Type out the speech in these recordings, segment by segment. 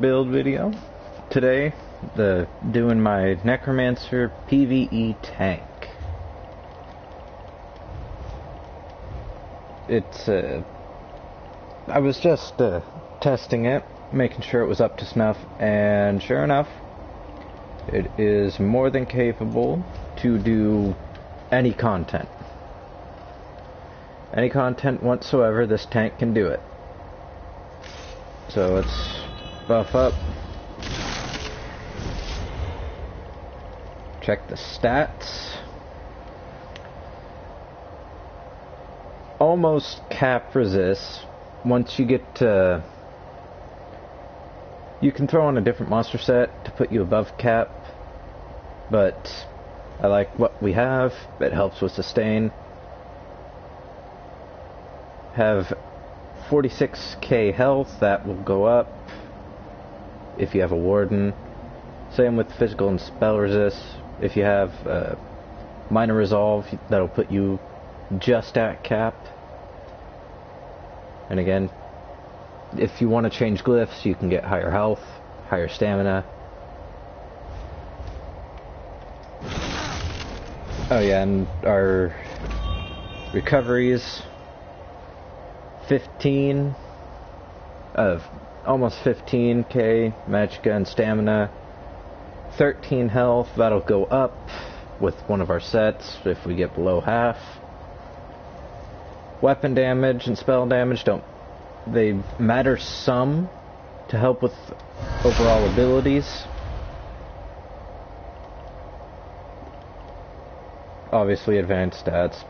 Build video. Today, doing my Necromancer PvE tank. I was just testing it, making sure it was up to snuff, and sure enough, it is more than capable to do any content. Any content whatsoever, this tank can do it. So let's buff up. Check the stats. Almost cap resist. Once you get to... You can throw on a different monster set to put you above cap, but I like what we have. It helps with sustain. Have 46k health, that will go up if you have a warden. Same with physical and spell resist. If you have minor resolve, that'll put you just at cap. And again, if you want to change glyphs, you can get higher health, higher stamina. Oh yeah, and our recoveries, 15 of almost 15k magicka and stamina, 13 health. That'll go up with one of our sets if we get below half. Weapon damage and spell damage they matter some to help with overall abilities. Obviously advanced stats,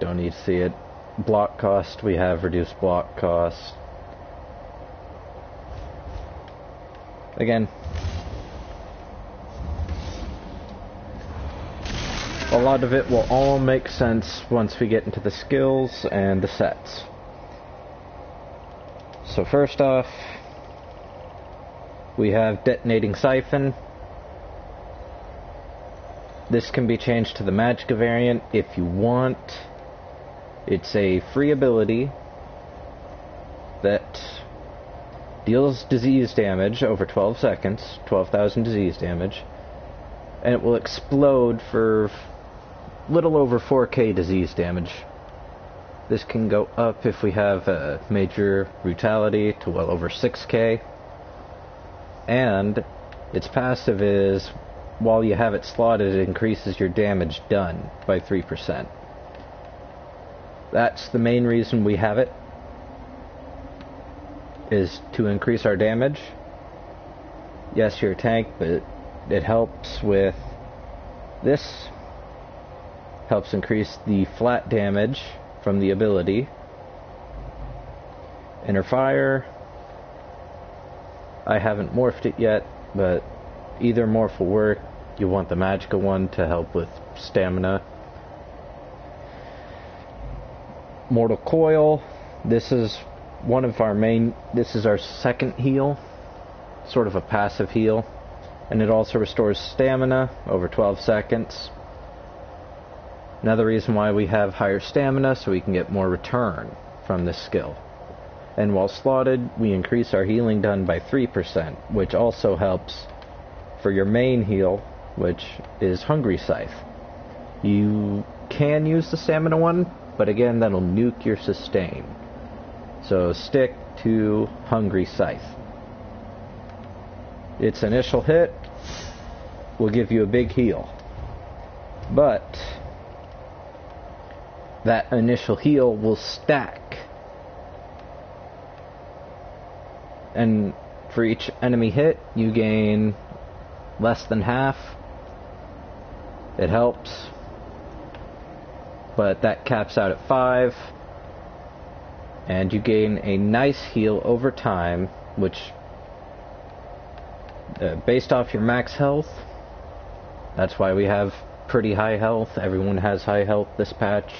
don't need to see it. Block cost, we have reduced block cost. Again, a lot of it will all make sense once we get into the skills and the sets. So first off, we have Detonating Siphon. This can be changed to the magicka variant if you want. It's a free ability that deals disease damage over 12 seconds, 12,000 disease damage, and it will explode for little over 4k disease damage. This can go up if we have a major brutality to well over 6k, and its passive is, while you have it slotted, it increases your damage done by 3%. That's the main reason we have it, is to increase our damage. Yes, you're a tank, but it helps with this. Helps increase the flat damage from the ability. Inner Fire, I haven't morphed it yet, but either morph will work. You want the magicka one to help with stamina. Mortal Coil, this is one of our main, this is our second heal, sort of a passive heal, and it also restores stamina over 12 seconds. Another reason why we have higher stamina, so we can get more return from this skill. And while slotted, we increase our healing done by 3%, which also helps for your main heal, which is Hungry Scythe. You can use the stamina one, but again, that'll nuke your sustain. So stick to Hungry Scythe. Its initial hit will give you a big heal, but that initial heal will stack, and for each enemy hit you gain less than half. It helps, but that caps out at 5, and you gain a nice heal over time, which based off your max health. That's why we have pretty high health. Everyone has high health this patch.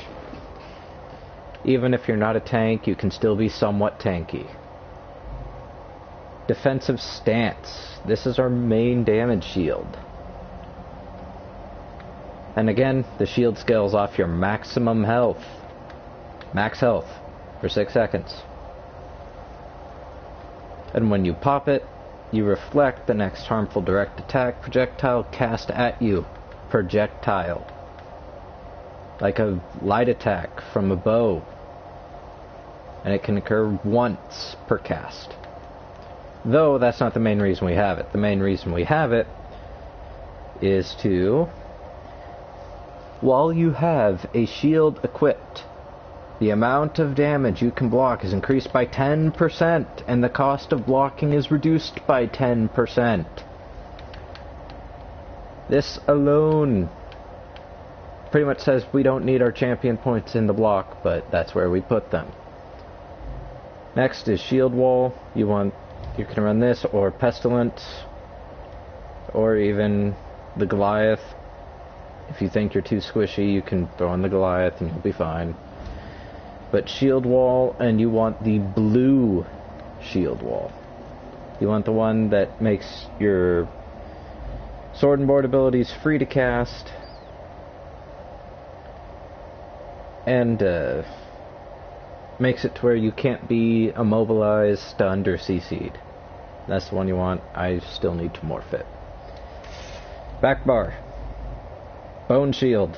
Even if you're not a tank, you can still be somewhat tanky. Defensive Stance. This is our main damage shield. And again, the shield scales off your maximum health. Max health for 6 seconds. And when you pop it, You reflect the next harmful direct attack projectile cast at you. Projectile. Like a light attack from a bow. And it can occur once per cast. Though that's not the main reason we have it. The main reason we have it is to, while you have a shield equipped, the amount of damage you can block is increased by 10%, and the cost of blocking is reduced by 10%. This alone pretty much says we don't need our champion points in the block, but that's where we put them. Next is Shield Wall. You can run this, or Pestilence, or even the Goliath. If you think you're too squishy, you can throw in the Goliath and you'll be fine. But Shield Wall, and you want the blue Shield Wall. You want the one that makes your sword and board abilities free to cast, and makes it to where you can't be immobilized, stunned, or CC'd. That's the one you want. I still need to morph it. Back bar. Bone Shield.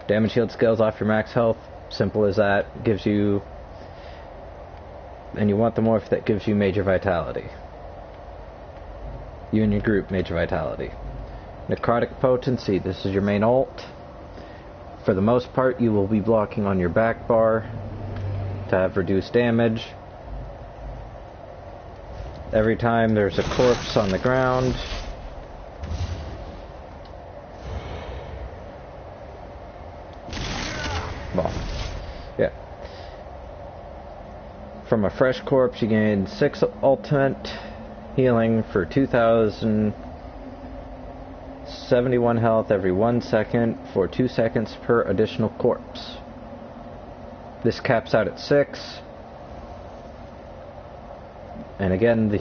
Damage shield scales off your max health. Simple as that. Gives you... And you want the morph that gives you Major Vitality. You and your group, Major Vitality. Necrotic Potency. This is your main ult. For the most part, you will be blocking on your back bar to have reduced damage. Every time there's a corpse on the ground, well, yeah. From a fresh corpse, you gain 6 ultimate healing for 2,071 health every 1 second for 2 seconds per additional corpse. This caps out at 6. And again, the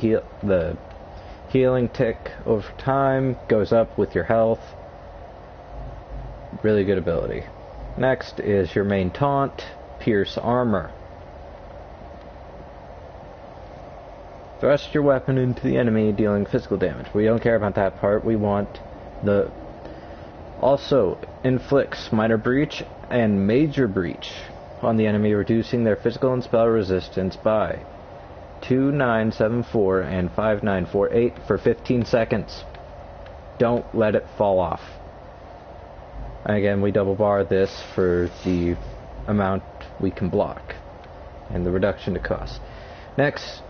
healing tick over time goes up with your health. Really good ability. Next is your main taunt, Pierce Armor. Thrust your weapon into the enemy, dealing physical damage. We don't care about that part. We want the... Also inflicts minor breach and major breach on the enemy, reducing their physical and spell resistance by 2974 and 5948 for 15 seconds. Don't let it fall off. And again, we double bar this for the amount we can block and the reduction to cost. Next,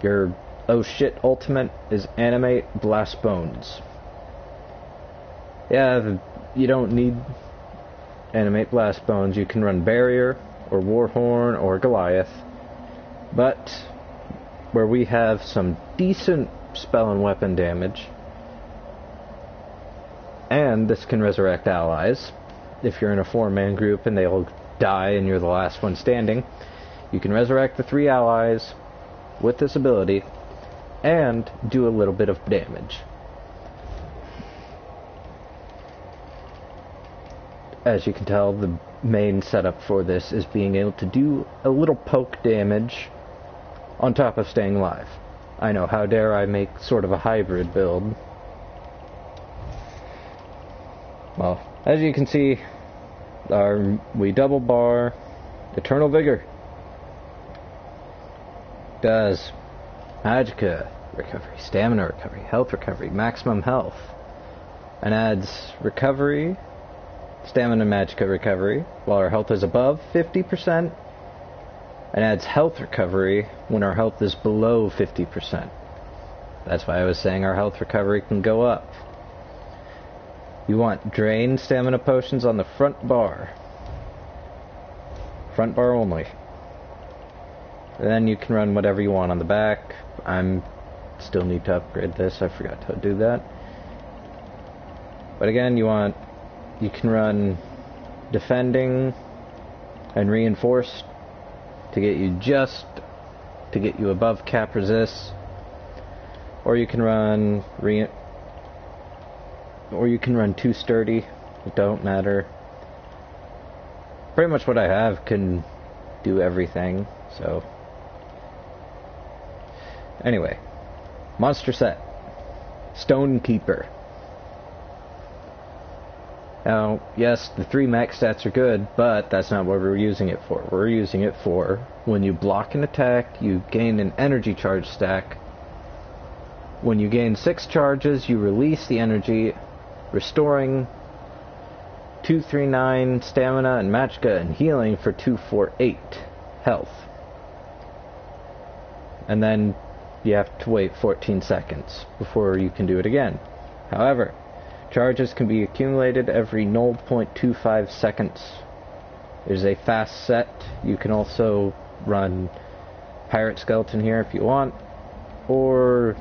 your oh shit ultimate is Animate Blast Bones. Yeah, you don't need Animate Blast Bones. You can run Barrier or Warhorn or Goliath. But where we have some decent spell and weapon damage, and this can resurrect allies if you're in a 4-man group and they'll die and you're the last one standing, you can resurrect the 3 allies with this ability and do a little bit of damage. As you can tell, the main setup for this is being able to do a little poke damage on top of staying alive. I know, how dare I make sort of a hybrid build. Well, as you can see, we double bar Eternal Vigor. Does Magicka recovery, stamina recovery, health recovery, maximum health, and adds recovery, stamina Magicka recovery while our health is above 50%, and adds health recovery when our health is below 50%. That's why I was saying our health recovery can go up. You want drain stamina potions on the front bar. Front bar only. And then you can run whatever you want on the back. Still need to upgrade this. I forgot to do that. But again, you can run defending and reinforced to get you above cap resist, or you can run too sturdy. It don't matter. Pretty much what I have can do everything. So Anyway, monster set. Stonekeeper. Now, yes, the 3 max stats are good, but that's not what we're using it for. We're using it for when you block an attack, you gain an energy charge stack. When you gain 6 charges, you release the energy, restoring 239 stamina and magicka and healing for 248 health. And then you have to wait 14 seconds before you can do it again. However, charges can be accumulated every 0.25 seconds. It is a fast set. You can also run Pirate Skeleton here if you want, or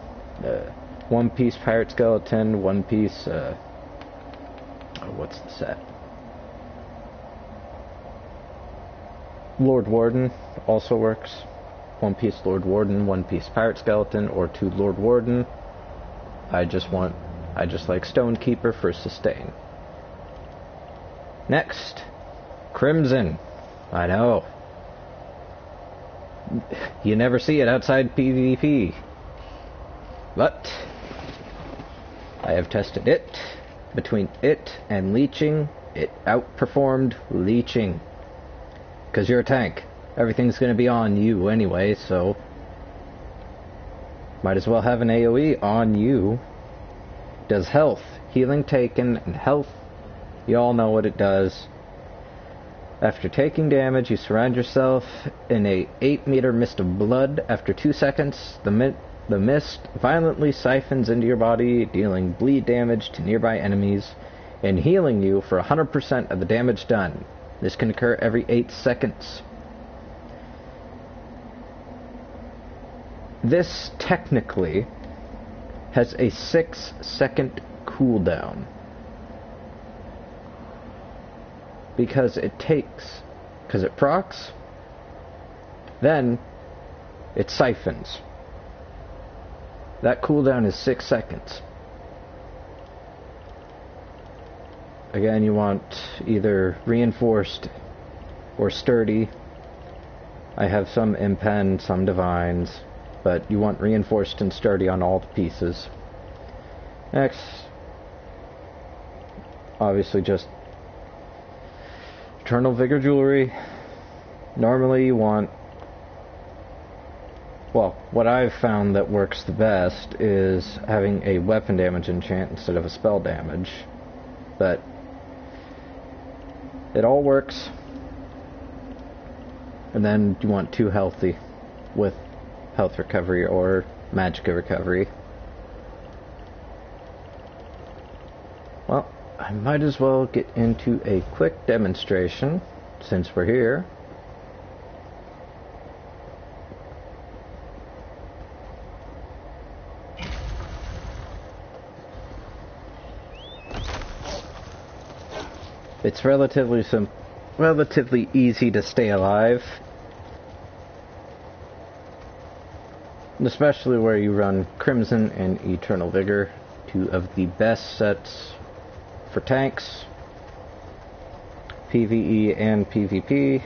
one piece Pirate Skeleton, one piece, what's the set? Lord Warden also works. One piece Lord Warden, one piece Pirate Skeleton, or 2 Lord Warden. I just like Stonekeeper for sustain. Next, Crimson. I know. You never see it outside PvP. But I have tested it. Between it and leeching, it outperformed leeching. Because you're a tank. Everything's going to be on you anyway, so might as well have an AoE on you. Does health, healing taken, and health. You all know what it does. After taking damage, you surround yourself in a 8-meter mist of blood. After 2 seconds, the mist violently siphons into your body, dealing bleed damage to nearby enemies, and healing you for 100% of the damage done. This can occur every 8 seconds. This technically has a 6-second cooldown. Because it procs, then it siphons. That cooldown is 6 seconds. Again, you want either reinforced or sturdy. I have some impen, some divines, but you want reinforced and sturdy on all the pieces. Next, obviously just Eternal Vigor Jewelry. Normally you want, well, what I've found that works the best is having a weapon damage enchant instead of a spell damage. But it all works. And then you want 2 healthy with health recovery or magicka recovery. Well, I might as well get into a quick demonstration since we're here. It's relatively easy to stay alive, especially where you run Crimson and Eternal Vigor, 2 of the best sets for tanks, PvE and PvP.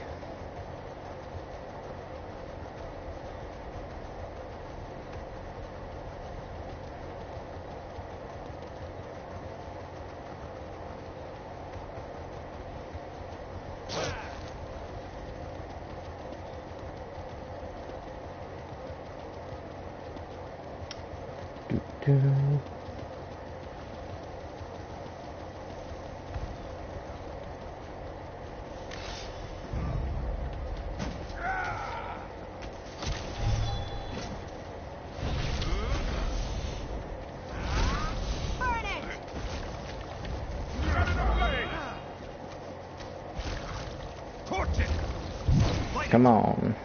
Come on.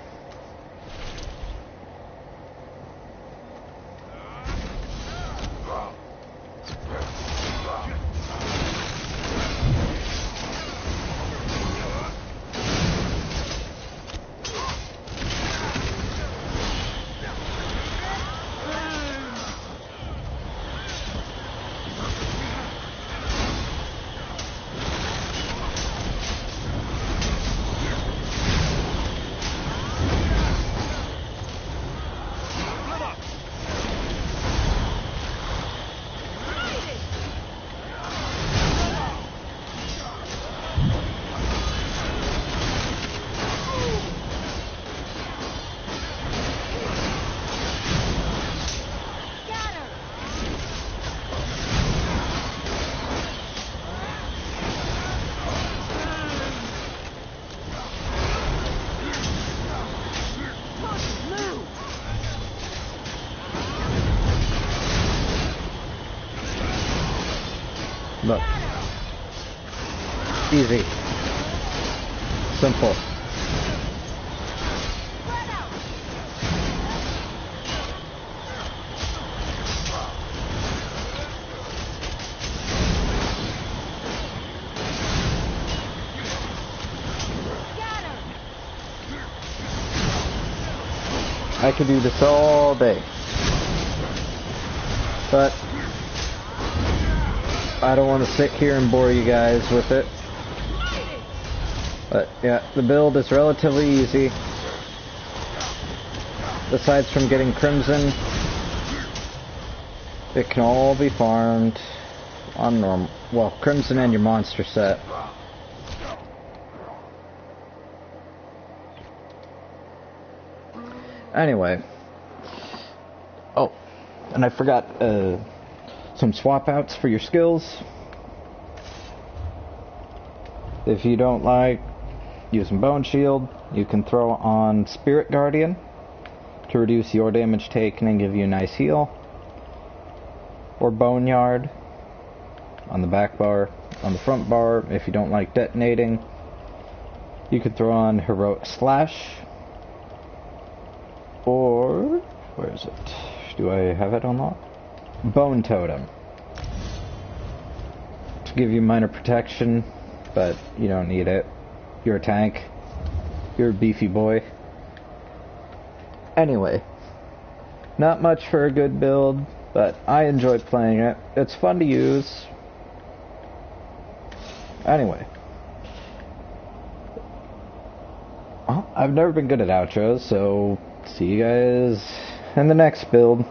Look. Easy. Simple. I could do this all day, but I don't want to sit here and bore you guys with it. But yeah, the build is relatively easy. Aside from getting Crimson, it can all be farmed on normal. Well, Crimson and your monster set. Anyway. Oh, and I forgot some swap outs for your skills. If you don't like using Bone Shield, you can throw on Spirit Guardian to reduce your damage taken and give you a nice heal. Or Boneyard on the back bar. On the front bar, if you don't like detonating, you could throw on Heroic Slash. Or, where is it? Do I have it unlocked? Bone Totem. To give you minor protection, but you don't need it. You're a tank. You're a beefy boy. Anyway, not much for a good build, but I enjoy playing it. It's fun to use. Anyway. Well, I've never been good at outros, so see you guys in the next build.